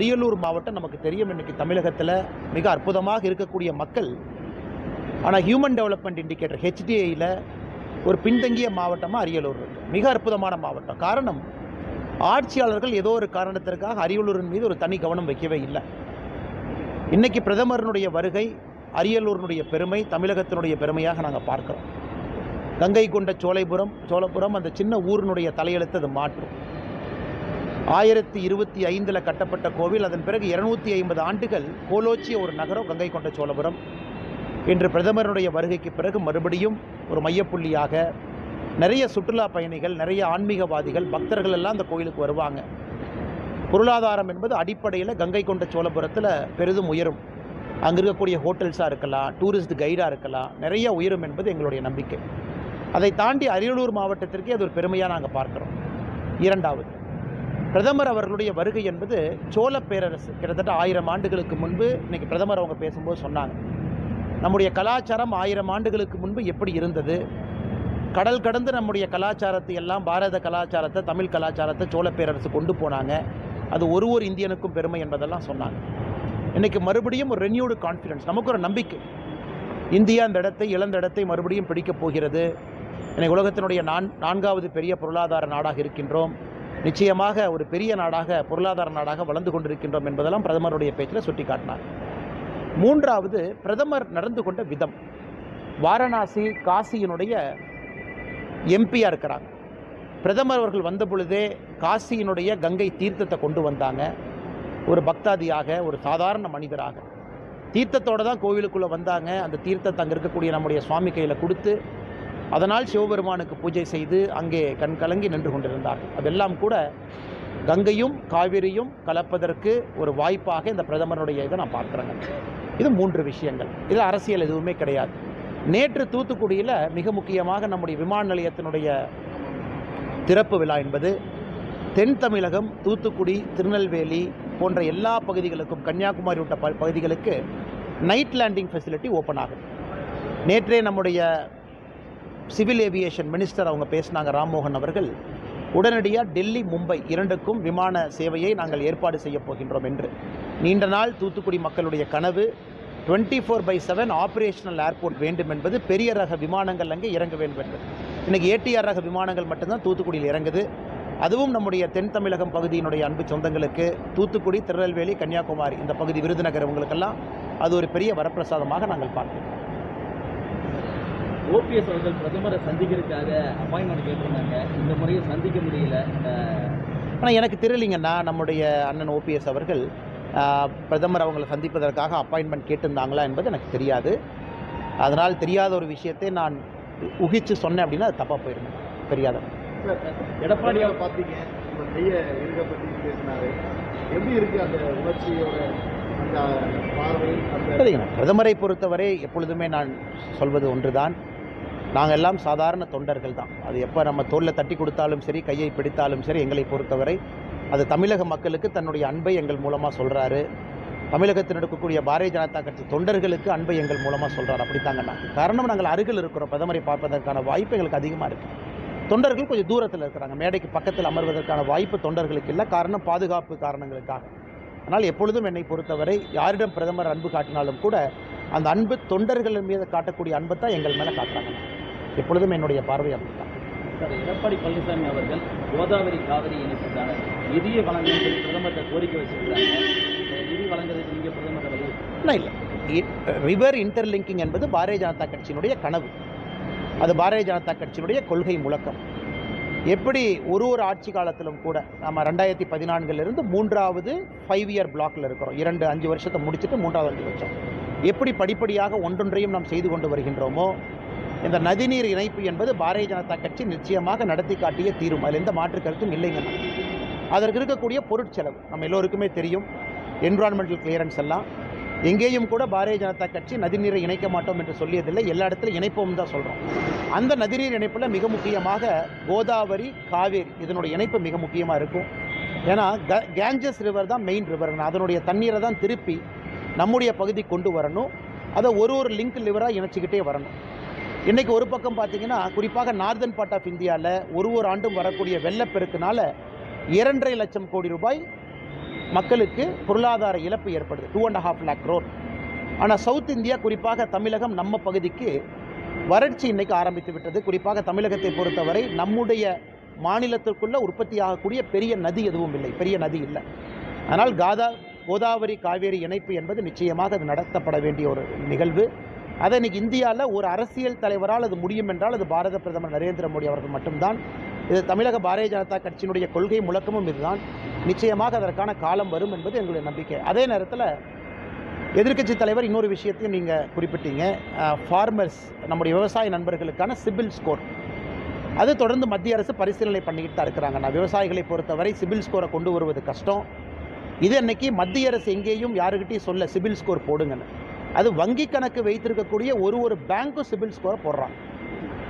அரியலூர் மாவட்டம் நமக்கு தெரியும். இன்னைக்கு தமிழகத்தில் மிக அற்புதமாக இருக்கக்கூடிய மக்கள். ஆனால் ஹியூமன் டெவலப்மெண்ட் இண்டிகேட்டர் HDIயில் ஒரு பின்தங்கிய மாவட்டமாக அரியலூர் இருக்குது. மிக அற்புதமான மாவட்டம். காரணம், ஆட்சியாளர்கள் ஏதோ ஒரு காரணத்திற்காக அரியலூரின் மீது ஒரு தனி கவனம் வைக்கவே இல்லை. இன்றைக்கி பிரதமரனுடைய வருகை அரியலூரினுடைய பெருமை, தமிழகத்தினுடைய பெருமையாக நாங்கள் பார்க்குறோம். கங்கை கொண்ட சோழபுரம் அந்த சின்ன ஊரினுடைய தலையெழுத்து அது மாற்றும். 1025 கட்டப்பட்ட கோவில், அதன் பிறகு 250 ஆண்டுகள் கோலோச்சிய ஒரு நகரம் கங்கை கொண்ட சோழபுரம். இன்று பிரதமருடைய வருகைக்கு பிறகு மறுபடியும் ஒரு மையப்புள்ளியாக நிறைய சுற்றுலா பயணிகள், நிறைய ஆன்மீகவாதிகள், பக்தர்கள் எல்லாம் அந்த கோயிலுக்கு வருவாங்க. பொருளாதாரம் என்பது அடிப்படையில் கங்கை கொண்ட சோழபுரத்தில் பெரிதும் உயரும். அங்கே இருக்கக்கூடிய ஹோட்டல்ஸாக இருக்கலாம், டூரிஸ்ட் கைடாக இருக்கலாம், நிறைய உயரும் என்பது எங்களுடைய நம்பிக்கை. அதை தாண்டி அரியலூர் மாவட்டத்திற்கே அது ஒரு பெருமையாக நாங்கள் பார்க்குறோம். இரண்டாவது, பிரதமர் அவர்களுடைய வருகை என்பது சோழ பேரரசு கிட்டத்தட்ட 1000 ஆண்டுகளுக்கு முன்பு, இன்றைக்கி பிரதமர் அவங்க பேசும்போது சொன்னாங்க, நம்முடைய கலாச்சாரம் 1000 ஆண்டுகளுக்கு முன்பு எப்படி இருந்தது, கடல் கடந்து நம்முடைய கலாச்சாரத்தை எல்லாம், பாரத கலாச்சாரத்தை, தமிழ் கலாச்சாரத்தை சோழ பேரரசு கொண்டு போனாங்க. அது ஒரு இந்தியனுக்கும் பெருமை என்பதெல்லாம் சொன்னாங்க. இன்றைக்கி மறுபடியும் ஒரு ரெனியூடு கான்ஃபிடன்ஸ், நமக்கு ஒரு நம்பிக்கை. இந்தியா இந்த இடத்தை, இழந்த இடத்தை மறுபடியும் பிடிக்கப் போகிறது. இன்றைக்கி உலகத்தினுடைய 4வது பெரிய பொருளாதார நாடாக இருக்கின்றோம். நிச்சயமாக ஒரு பெரிய நாடாக, பொருளாதார நாடாக வளர்ந்து கொண்டிருக்கின்றோம் என்பதெல்லாம் பிரதமருடைய பேச்சில் சுட்டி காட்டினார். மூன்றாவது, பிரதமர் நடந்து கொண்ட விதம். வாரணாசி, காசியினுடைய எம்பியாக இருக்கிறாங்க. பிரதமர் அவர்கள் வந்த பொழுதே காசியினுடைய கங்கை தீர்த்தத்தை கொண்டு வந்தாங்க. ஒரு பக்தாதியாக, ஒரு சாதாரண மனிதராக தீர்த்தத்தோடு தான் கோவிலுக்குள்ளே வந்தாங்க. அந்த தீர்த்தத்தை அங்கே இருக்கக்கூடிய நம்முடைய சுவாமி கையில் கொடுத்து, அதனால் சிவபெருமானுக்கு பூஜை செய்து அங்கே கண் கலங்கி நின்று கொண்டிருந்தார்கள். அதெல்லாம் கூட கங்கையும் காவிரியும் கலப்பதற்கு ஒரு வாய்ப்பாக இந்த பிரதமருடைய இதை நான் பார்க்குறேங்க. இது 3 விஷயங்கள். இதில் அரசியல் எதுவுமே கிடையாது. நேற்று தூத்துக்குடியில் மிக முக்கியமாக நம்முடைய விமான நிலையத்தினுடைய திறப்பு விழா என்பது தென் தமிழகம், தூத்துக்குடி, திருநெல்வேலி போன்ற எல்லா பகுதிகளுக்கும், கன்னியாகுமரி உள்ள பகுதிகளுக்கு நைட் லேண்டிங் ஃபெசிலிட்டி ஓப்பன் ஆகும். நேற்றே நம்முடைய சிவில் ஏவியேஷன் மினிஸ்டர் அவங்க பேசினாங்க, ராம்மோகன் அவர்கள், உடனடியாக டெல்லி, மும்பை 2க்கும் விமான சேவையை நாங்கள் ஏற்பாடு செய்ய போகின்றோம் என்று. நீண்ட நாள் தூத்துக்குடி மக்களுடைய கனவு 24/7 ஆப்ரேஷனல் ஏர்போர்ட் வேண்டும் என்பது, பெரிய ரக விமானங்கள் அங்கே இறங்க வேண்டும் என்பது. இன்றைக்கி ATR ரக விமானங்கள் மட்டும்தான் தூத்துக்குடியில் இறங்குது. அதுவும் நம்முடைய தென் தமிழகம் பகுதியினுடைய அன்பு சொந்தங்களுக்கு, தூத்துக்குடி, திருநெல்வேலி, கன்னியாகுமரி இந்த பகுதி, விருதுநகர், உங்களுக்கெல்லாம் அது ஒரு பெரிய வரப்பிரசாதமாக நாங்கள் பார்க்கிறோம். OPS அவர்கள் பிரதமரை சந்திக்கிறதுக்காக அப்பாயின்மெண்ட் கேட்டிருந்தாங்க. இந்த முறையை சந்திக்க முடியல. ஆனால் எனக்கு தெரியலைங்கன்னா, நம்முடைய அண்ணன் OPS அவர்கள் பிரதமர் அவங்களை சந்திப்பதற்காக அப்பாயின்மெண்ட் கேட்டிருந்தாங்களா என்பது எனக்கு தெரியாது. அதனால் தெரியாத ஒரு விஷயத்தை நான் ஊகிச்சு சொன்னேன் அப்படின்னா அது தப்பாக போயிருந்தேன். தெரியாத எடப்பாடியாவை பார்த்தீங்க, நெய்ய இருக்க பற்றி பேசினாரு. எப்படி இருக்குது அந்த உணர்ச்சியோட அந்த பார்வை? சரிங்க, பிரதமரை பொறுத்தவரை எப்பொழுதுமே நான் சொல்வது ஒன்றுதான், நாங்கள் எல்லாம் சாதாரண தொண்டர்கள் தான். அது எப்போ நம்ம தோளில் தட்டி கொடுத்தாலும் சரி, கையை பிடித்தாலும் சரி, எங்களை பொறுத்தவரை அது தமிழக மக்களுக்கு தன்னுடைய அன்பை எங்கள் மூலமாக சொல்கிறாரு. தமிழகத்தில் இருக்கக்கூடிய பாரதிய ஜனதா கட்சி தொண்டர்களுக்கு அன்பை எங்கள் மூலமாக சொல்கிறார். அப்படித்தாங்க நாங்கள். காரணம், நாங்கள் அருகில் இருக்கிறோம். பிரதமரை பார்ப்பதற்கான வாய்ப்பு எங்களுக்கு அதிகமாக இருக்குது. தொண்டர்கள் கொஞ்சம் தூரத்தில் இருக்கிறாங்க. மேடைக்கு பக்கத்தில் அமர்வதற்கான வாய்ப்பு தொண்டர்களுக்கு இல்லை. காரணம், பாதுகாப்பு காரணங்களுக்காக. ஆனால் எப்பொழுதும் என்னை பொறுத்தவரை யாரிடம் பிரதமர் அன்பு காட்டினாலும் கூட அந்த அன்பு தொண்டர்கள் மீது காட்டக்கூடிய அன்பை தான் எங்கள் மேலே காட்டுறாங்க. எப்பொழுதும் என்னுடைய பார்வை அப்படித்தான். எடப்பாடி பழனிசாமி அவர்கள் கோதாவரி காவிரி இணைப்புக்கான நிதியை வழங்கணும் சொல்லி பிரதமர்கிட்ட கோரிக்கை வச்சிருக்கிறாங்க. நிதி வழங்குறதுக்கு நீங்கள் பிரதமர் இல்லை. ரிவர் இன்டர்லிங்கிங் என்பது பாரதிய ஜனதா கட்சியினுடைய கனவு. அது பாரதிய ஜனதா கட்சியினுடைய கொள்கை முழக்கம். எப்படி ஒரு ஆட்சி காலத்திலும் கூட நம்ம 2014 3வது 5 இயர் பிளாக்கில் இருக்கிறோம். 5 வருஷத்தை முடிச்சுட்டு 3வது 5 வருஷம் எப்படி படிப்படியாக ஒன்றொன்றையும் நாம் செய்து கொண்டு வருகின்றோமோ, இந்த நதிநீர் இணைப்பு என்பது பாரதிய ஜனதா கட்சி நிச்சயமாக நடத்தி காட்டிய தீரும். அதில் எந்த மாற்று கருத்தும் இல்லைங்க. அதற்கு இருக்கக்கூடிய பொருட்செலவு நம்ம எல்லோருக்குமே தெரியும். என்விரான்மெண்டல் கிளியரன்ஸ் எல்லாம் எங்கேயும் கூட பாரதிய ஜனதா கட்சி நதிநீரை இணைக்க மாட்டோம் என்று சொல்லியதில்லை. எல்லா இடத்துலையும் இணைப்போம் தான் சொல்கிறோம். அந்த நதிநீர் இணைப்பில் மிக முக்கியமாக கோதாவரி, காவேரி இதனுடைய இணைப்பு மிக முக்கியமாக இருக்கும். ஏன்னா கேஞ்சஸ் ரிவர் தான் மெயின் ரிவர். அதனுடைய தண்ணீரை தான் திருப்பி நம்முடைய பகுதி கொண்டு வரணும். அதை ஒரு லிங்க் லிவராக இணைச்சிக்கிட்டே வரணும். இன்றைக்கி ஒரு பக்கம் பார்த்திங்கன்னா, குறிப்பாக நார்தன் பார்ட் ஆஃப் இந்தியாவில் ஒரு ஆண்டும் வரக்கூடிய வெள்ளப்பெருக்கினால 2.5 லட்சம் கோடி ரூபாய் மக்களுக்கு பொருளாதார இழப்பு ஏற்படுது. 2.5 lakh crore. ஆனால் சவுத் இந்தியா, குறிப்பாக தமிழகம், நம்ம பகுதிக்கு வறட்சி இன்னைக்கு ஆரம்பித்து விட்டது. குறிப்பாக தமிழகத்தை பொறுத்தவரை நம்முடைய மாநிலத்திற்குள்ள உற்பத்தி ஆகக்கூடிய பெரிய நதி எதுவும் இல்லை, பெரிய நதி இல்லை. ஆனால் கோதாவரி காவேரி இணைப்பு என்பது நிச்சயமாக அது நடத்தப்பட வேண்டிய ஒரு நிகழ்வு. அதை இன்னைக்கு இந்தியாவில் ஒரு அரசியல் தலைவரால் அது முடியும் என்றால் அது பாரத பிரதமர் நரேந்திர மோடி அவர்கள் மட்டும்தான். இது தமிழக பாரதிய ஜனதா கட்சியினுடைய கொள்கை முழக்கமும் இதுதான். நிச்சயமாக அதற்கான காலம் வரும் என்பது எங்களுடைய நம்பிக்கை. அதே நேரத்தில் எதிர்க்கட்சி தலைவர் இன்னொரு விஷயத்தையும் நீங்கள் குறிப்பிட்டீங்க. ஃபார்மர்ஸ், நம்முடைய விவசாய நண்பர்களுக்கான சிபில் ஸ்கோர், அது தொடர்ந்து மத்திய அரசு பரிசீலனை பண்ணிக்கிட்டு தான் இருக்கிறாங்க. நான் விவசாயிகளை பொறுத்தவரை சிபில் ஸ்கோரை கொண்டு வருவது கஷ்டம். இது அன்னைக்கு மத்திய அரசு எங்கேயும் யாருக்கிட்டையும் சொல்ல சிபில் ஸ்கோர் போடுங்கன்னு. அது வங்கி கணக்கு வைத்திருக்கக்கூடிய ஒரு பேங்க்கும் சிபில் ஸ்கோரை போடுறாங்க.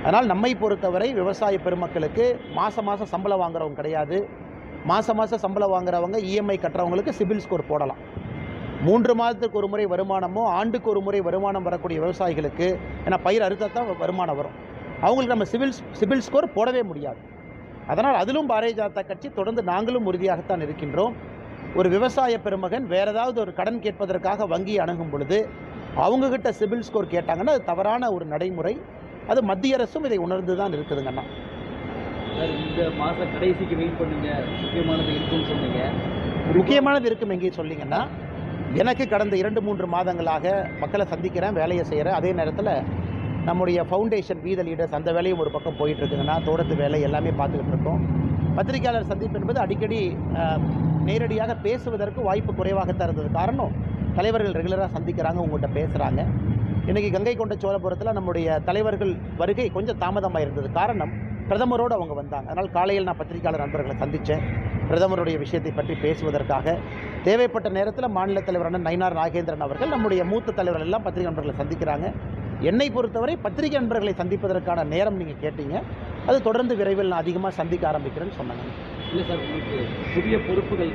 அதனால் நம்மை பொறுத்தவரை விவசாய பெருமக்களுக்கு மாதம் சம்பளம் வாங்குறவங்க கிடையாது. மாதம் சம்பளம் வாங்குறவங்க இஎம்ஐ கட்டுறவங்களுக்கு சிபில் ஸ்கோர் போடலாம். 3 மாதத்துக்கு ஒரு முறை வருமானமோ ஆண்டுக்கு ஒரு முறை வருமானம் வரக்கூடிய விவசாயிகளுக்கு, ஏன்னா பயிர் அறுத்தா தான் வருமானம் வரும், அவங்களுக்கு நம்ம சிபில் ஸ்கோர் போடவே முடியாது. அதனால் அதிலும் பாரதிய ஜனதா கட்சி தொடர்ந்து நாங்களும் உறுதியாகத்தான் இருக்கின்றோம். ஒரு விவசாய பெருமகன் வேறு ஏதாவது ஒரு கடன் கேட்பதற்காக வங்கியை அணுகும் பொழுது அவங்கக்கிட்ட சிபில் ஸ்கோர் கேட்டாங்கன்னா அது தவறான ஒரு நடைமுறை. அது மத்திய அரசும் இதை உணர்ந்து தான் இருக்குதுங்கண்ணா. சார், இந்த மாதம் கடைசிக்கு வெயிட் பண்ணுங்க, முக்கியமானது இருக்குன்னு சொன்னீங்க. முக்கியமானது இருக்கும் எங்கேயும் சொல்லிங்கன்னா, எனக்கு கடந்த 2-3 மாதங்களாக மக்களை சந்திக்கிறேன், வேலையை செய்கிறேன். அதே நேரத்தில் நம்முடைய ஃபவுண்டேஷன் வீத லீடர்ஸ் அந்த வேலையும் ஒரு பக்கம் போயிட்டுருக்குங்கன்னா, தோட்டத்து வேலை எல்லாமே பார்த்துக்கிட்டு இருக்கோம். பத்திரிகையாளர் சந்திப்பு என்பது அடிக்கடி நேரடியாக பேசுவதற்கு வாய்ப்பு குறைவாகத்தான் இருந்தது. காரணம், தலைவர்கள் ரெகுலராக சந்திக்கிறாங்க, உங்கள்கிட்ட பேசுகிறாங்க. இன்றைக்கி கங்கை கொண்ட சோழபுரத்தில் நம்முடைய தலைவர்கள் வருகை கொஞ்சம் தாமதமாக இருந்தது. காரணம், பிரதமரோடு அவங்க வந்தாங்க. அதனால் காலையில் நான் பத்திரிகையாளர் நண்பர்களை சந்தித்தேன், பிரதமருடைய விஷயத்தை பற்றி பேசுவதற்காக. தேவைப்பட்ட நேரத்தில் மாநில தலைவர் நயினார் நாகேந்திரன் அவர்கள், நம்முடைய மூத்த தலைவர்கள் எல்லாம் பத்திரிகை நண்பர்களை சந்திக்கிறாங்க. என்னை பொறுத்தவரை பத்திரிகை நண்பர்களை சந்திப்பதற்கான நேரம் நீங்கள் கேட்டீங்க, அது தொடர்ந்து விரைவில் நான் அதிகமாக சந்திக்க ஆரம்பிக்கிறேன்னு சொன்னாங்க. இல்லை சார், உங்களுக்கு புதிய பொறுப்புகள்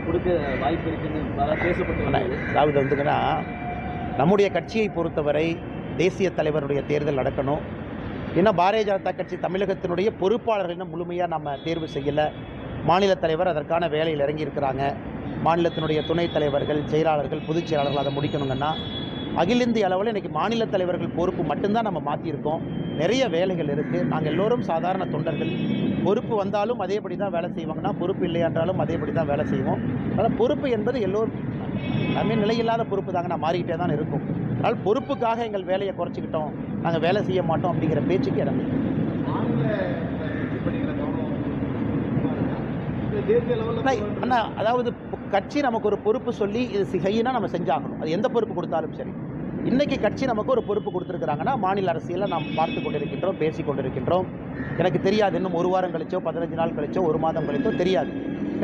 கொடுக்க வாய்ப்பு இருக்குன்னு பேசப்பட்டு, அதாவது வந்துங்கன்னா, நம்முடைய கட்சியை பொறுத்தவரை தேசிய தலைவருடைய தேர்தல் நடக்கணும். ஏன்னா பாரதிய ஜனதா கட்சி தமிழகத்தினுடைய பொறுப்பாளர்கள் இன்னும் முழுமையாக நம்ம தேர்வு செய்யலை. மாநில தலைவர் அதற்கான வேலையில் இறங்கியிருக்கிறாங்க. மாநிலத்தினுடைய துணைத் தலைவர்கள், செயலாளர்கள், பொதுச் செயலாளர்கள் அதை முடிக்கணுங்கன்னா அகில இந்திய அளவில் இன்றைக்கி மாநில தலைவர்கள் பொறுப்பு மட்டும்தான் நம்ம மாற்றியிருக்கோம். நிறைய வேலைகள் இருக்குது. நாங்கள் எல்லோரும் சாதாரண தொண்டர்கள். பொறுப்பு வந்தாலும் அதேபடி தான் வேலை செய்வாங்கன்னா, பொறுப்பு இல்லையான்றாலும் அதேபடி தான் வேலை செய்வோம். அதனால் பொறுப்பு என்பது எல்லோரும் எல்லாமே நிலையில்லாத பொறுப்பு தாங்க, நான் மாறிக்கிட்டே தான் இருக்கும். அதனால் பொறுப்புக்காக எங்கள் வேலையை குறைச்சிக்கிட்டோம், நாங்கள் வேலை செய்ய மாட்டோம் அப்படிங்கிற பேச்சுக்கு இடம் அண்ணா. அதாவது கட்சி நமக்கு ஒரு பொறுப்பு சொல்லி இது செய்யினா நம்ம செஞ்சாகணும். அது எந்த பொறுப்பு கொடுத்தாலும் சரி. இன்றைக்கி கட்சி நமக்கு ஒரு பொறுப்பு கொடுத்துருக்குறாங்கன்னா, மாநில அரசியலில் நாம் பார்த்து கொண்டிருக்கின்றோம், பேசி கொண்டிருக்கின்றோம். எனக்கு தெரியாது, இன்னும் 1 வாரம் கழிச்சோ 15 நாள் கழிச்சோ 1 மாதம் கழிச்சோ தெரியாது.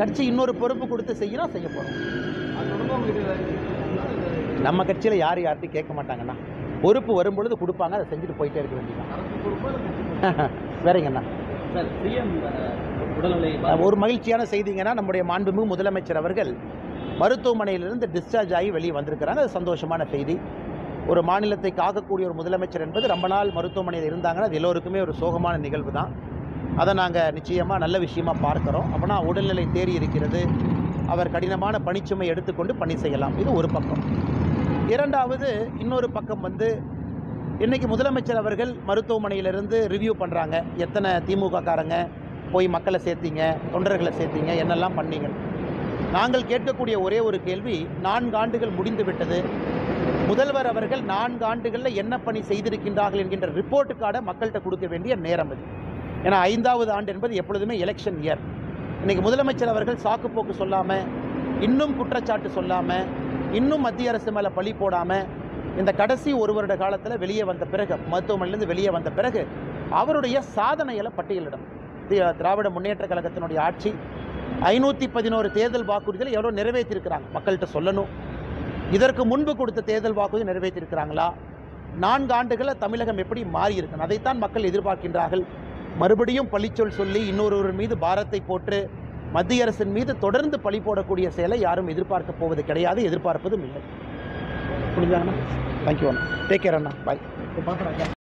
கட்சி இன்னொரு பொறுப்பு கொடுத்து செய்யணும், செய்ய போகிறோம். நம்ம கட்சியில் யார்கிட்டையும் கேட்க மாட்டாங்கண்ணா. பொறுப்பு வரும்பொழுது கொடுப்பாங்க, அதை செஞ்சுட்டு போயிட்டே இருக்க வேண்டியதான். வேறங்கண்ணா சார், சிஎம் உடல்நிலை ஒரு மகிழ்ச்சியான செய்திங்கன்னா, நம்முடைய மாண்புமிகு முதலமைச்சர் அவர்கள் மருத்துவமனையிலிருந்து டிஸ்சார்ஜ் ஆகி வெளியே வந்திருக்கிறாங்க. அது சந்தோஷமான செய்தி. ஒரு மாநிலத்தை காக்கக்கூடிய ஒரு முதலமைச்சர் என்பது ரொம்ப நாள் மருத்துவமனையில் இருந்தாங்கன்னா அது எல்லோருக்குமே ஒரு சோகமான நிகழ்வு தான். அதை நாங்கள் நிச்சயமாக நல்ல விஷயமாக பார்க்குறோம். அப்படின்னா உடல்நிலை தேறி இருக்கிறது, அவர் கடினமான பணிச்சுமை எடுத்துக்கொண்டு பணி செய்யலாம். இது ஒரு பக்கம். இரண்டாவது, இன்னொரு பக்கம் இன்றைக்கி முதலமைச்சர் அவர்கள் மருத்துவமனையிலிருந்து ரிவ்யூ பண்ணுறாங்க. எத்தனை திமுக காரங்க போய் மக்களை சேர்த்தீங்க, தொண்டர்களை சேர்த்தீங்க, என்னெல்லாம் பண்ணீங்க. நாங்கள் கேட்கக்கூடிய ஒரே ஒரு கேள்வி, 4 ஆண்டுகள் முடிந்து விட்டது. முதல்வர் அவர்கள் 4 ஆண்டுகளில் என்ன பணி செய்திருக்கின்றார்கள் என்கின்ற ரிப்போர்ட் கார்டை மக்கள்கிட்ட கொடுக்க வேண்டிய நேரம் இது. ஏன்னா 5வது ஆண்டு என்பது எப்பொழுதுமே எலெக்ஷன் இயர். இன்றைக்கி முதலமைச்சர் அவர்கள் சாக்குப்போக்கு சொல்லாமல், இன்னும் குற்றச்சாட்டு சொல்லாமல், இன்னும் மத்திய அரசு மேலே பழி போடாமல், இந்த கடைசி 1 வருட காலத்தில் வெளியே வந்த பிறகு, மருத்துவமனையிலேருந்து வெளியே வந்த பிறகு அவருடைய சாதனைகளை பட்டியலிடும். திராவிட முன்னேற்ற கழகத்தினுடைய ஆட்சி 511 தேர்தல் வாக்குறுதிகளை எவ்வளோ நிறைவேற்றியிருக்கிறாங்க மக்கள்கிட்ட சொல்லணும். இதற்கு முன்பு கொடுத்த தேர்தல் வாக்குறுதி நிறைவேற்றியிருக்கிறாங்களா? 4 ஆண்டுகளில் தமிழகம் எப்படி மாறி இருக்கு, அதைத்தான் மக்கள் எதிர்பார்க்கின்றார்கள். மறுபடியும் பழிச்சொல் சொல்லி இன்னொருவர் மீது பாரத்தை போட்டு மத்திய அரசின் மீது தொடர்ந்து பழி போடக்கூடிய செயலை யாரும் எதிர்பார்க்க போவது கிடையாது, எதிர்பார்ப்பதும் இல்லை. புரிஞ்சாங்கண்ணா? தேங்க்யூ அண்ணா. டேக் கேர் அண்ணா. பாய்.